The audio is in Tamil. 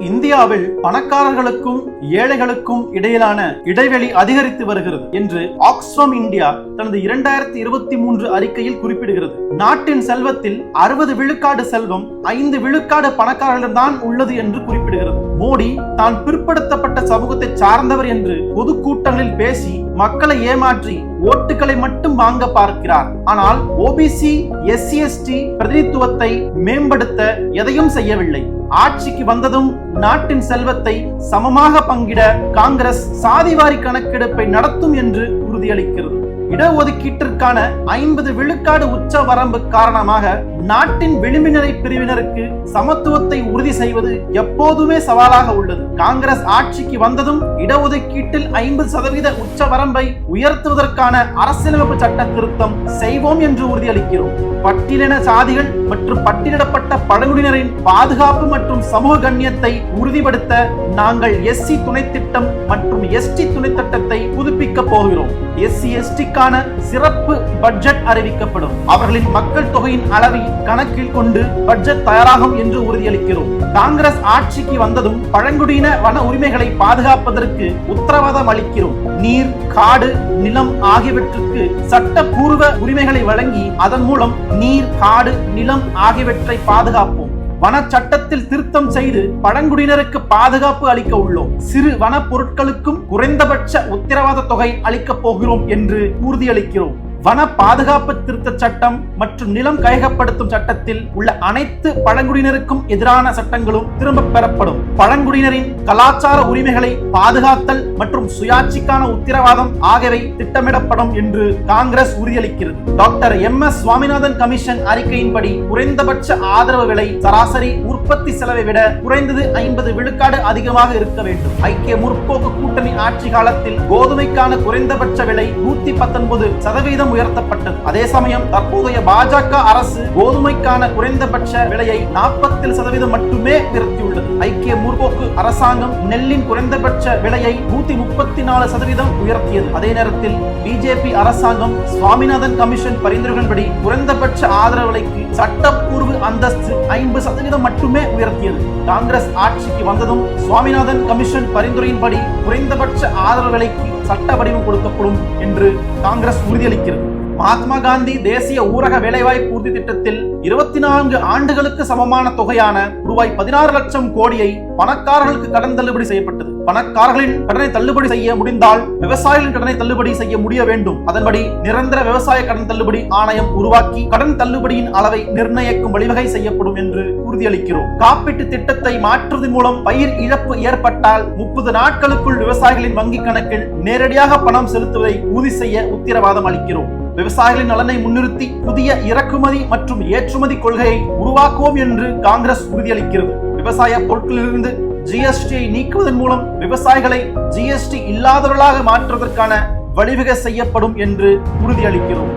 இந்தியாவில் பணக்காரர்களுக்கும் ஏழைகளுக்கும் இடையிலான இடைவெளி அதிகரித்து வருகிறது என்று ஆக்ஸ்ஃபாம் இந்தியா தனது 2023 அறிக்கையில் குறிப்பிடுகிறது. நாட்டின் செல்வத்தில் 60 விழுக்காடு செல்வம் 5 விழுக்காடு பணக்காரர்களிடம் உள்ளது என்று குறிப்பிடுகிறது. மோடி தான் பிற்படுத்தப்பட்ட சமூகத்தை சார்ந்தவர் என்று பொதுக்கூட்டங்களில் பேசி மக்களை ஏமாற்றி ஓட்டுகளை மட்டும் வாங்க பார்க்கிறார். ஆனால் ஓபிசி SC/ST பிரதிநிதித்துவத்தை மேம்படுத்த எதையும் செய்யவில்லை. ஆட்சிக்கு வந்ததும் நாட்டின் செல்வத்தை சமமாக பங்கிட காங்கிரஸ் சாதிவாரி கணக்கெடுப்பை நடத்தும் என்று உறுதியளிக்கிறது. இடஒதுக்கீட்டிற்கான 50 விழுக்காடு உச்ச வரம்பு காரணமாக நாட்டின் விளிம்புநிலை பிரிவினருக்கு சமத்துவத்தை உறுதி செய்வது எப்போதுமே சவாலாக உள்ளது. காங்கிரஸ் ஆட்சிக்கு வந்ததும் இடஒதுக்கீட்டில் 50% உச்ச வரம்பை உயர்த்துவதற்கான அரசியலமைப்பு சட்ட திருத்தம் செய்வோம் என்று உறுதியளிக்கிறோம். பட்டியலின சாதிகள் மற்றும் பட்டியலிடப்பட்ட பழங்குடியினரின் பாதுகாப்பு மற்றும் சமூக கண்ணியத்தை உறுதிப்படுத்த நாங்கள் SC துணை திட்டம் மற்றும் ST துணை திட்டத்தை புதுப்பிக்க போகிறோம். SC/ST சிறப்பு பட்ஜெட் அறிவிக்கப்படும். அவர்களின் மக்கள் தொகையின் அளவை கணக்கில் கொண்டு பட்ஜெட் தயாராகும் என்று உறுதியளிக்கிறோம். காங்கிரஸ் ஆட்சிக்கு வந்ததும் பழங்குடியின வன உரிமைகளை பாதுகாப்பதற்கு உத்தரவாதம் அளிக்கிறோம். நீர், காடு, நிலம் ஆகியவற்றுக்கு சட்டப்பூர்வ உரிமைகளை வழங்கி அதன் மூலம் நீர், காடு, நிலம் ஆகியவற்றை பாதுகாப்போம். வன சட்டத்தில் திருத்தம் செய்து பழங்குடியினருக்கு பாதுகாப்பு அளிக்க உள்ளோம். சிறு வன பொருட்களுக்கும் குறைந்தபட்ச உத்தரவாத தொகை அளிக்கப் போகிறோம் என்று உறுதியளிக்கிறோம். வன பாதுகாப்பு திருத்த சட்டம் மற்றும் நிலம் கையகப்படுத்தும் சட்டத்தில் உள்ள அனைத்து பழங்குடியினருக்கும் எதிரான சட்டங்களும் திரும்ப பெறப்படும். பழங்குடியினரின் கலாச்சார உரிமைகளை பாதுகாத்தல் மற்றும் சுயாட்சிக்கான உத்தரவாதம் ஆகியவை திட்டமிடப்படும் என்று காங்கிரஸ் உறுதியளிக்கிறது. டாக்டர் MS சுவாமிநாதன் கமிஷன் அறிக்கையின்படி குறைந்தபட்ச ஆதரவு விலை சராசரி உற்பத்தி செலவை விட குறைந்தது 50 விழுக்காடு அதிகமாக இருக்க வேண்டும். ஐக்கிய முற்போக்கு கூட்டணி ஆட்சி காலத்தில் கோதுமைக்கான குறைந்தபட்ச விலை 119% உயர்த்தப்பட்டது. அதே சமயம் தற்போதைய பாஜக அரசு கோதுமைக்கான குறைந்தபட்ச விலையை 40% மட்டுமே உயர்த்தியுள்ளது. ஐக்கிய முற்போக்கு அரசாங்கம் நெல்லின் குறைந்தபட்ச விலையை 134% உயர்த்தியது. அதே நேரத்தில் BJP அரசாங்கம் சுவாமிநாதன் கமிஷன் பரிந்துரைகளின்படி குறைந்தபட்ச ஆதரவு விலைக்கு சட்டப்பூர்வ அந்தஸ்து 50% மட்டுமே உயர்த்தியது. காங்கிரஸ் ஆட்சிக்கு வந்ததும் சுவாமிநாதன் கமிஷன் பரிந்துரையின்படி குறைந்தபட்ச ஆதரவு விலைக்கு சட்ட வடிவம் கொடுக்கப்படும் என்று காங்கிரஸ் உறுதியளிக்கிறது. மகாத்மா காந்தி தேசிய ஊரக வேலைவாய்ப்பு உறுதி திட்டத்தில் 24 ஆண்டுகளுக்கு சமமான தொகையான ₹16 லட்சம் கோடியை பணக்காரர்களுக்கு கடன் தள்ளுபடி செய்யப்பட்டது. பணக்காரர்களின் கடனை தள்ளுபடி செய்ய முடிந்தால் விவசாயிகளின் கடனை தள்ளுபடி செய்ய முடிய வேண்டும். அதன்படி நிரந்தர விவசாய கடன் தள்ளுபடி ஆணையம் உருவாக்கி கடன் தள்ளுபடியின் அளவை நிர்ணயிக்கும் வழிவகை செய்யப்படும் என்று உறுதியளிக்கிறோம். காப்பீட்டு திட்டத்தை மாற்றுவதன் மூலம் பயிர் இழப்பு ஏற்பட்டால் 30 நாட்களுக்குள் விவசாயிகளின் வங்கி கணக்கில் நேரடியாக பணம் செலுத்துவதை உறுதி செய்ய உத்தரவாதம் அளிக்கிறோம். விவசாயிகளின் நலனை முன்னிறுத்தி புதிய இறக்குமதி மற்றும் ஏற்றுமதி கொள்கையை உருவாக்குவோம் என்று காங்கிரஸ் உறுதியளிக்கிறது. விவசாய பொருட்களிலிருந்து GST-ஐ நீக்குவதன் மூலம் விவசாயிகளை GST இல்லாதவர்களாக மாற்றுவதற்கான வழிவகை செய்யப்படும் என்று உறுதியளிக்கிறோம்.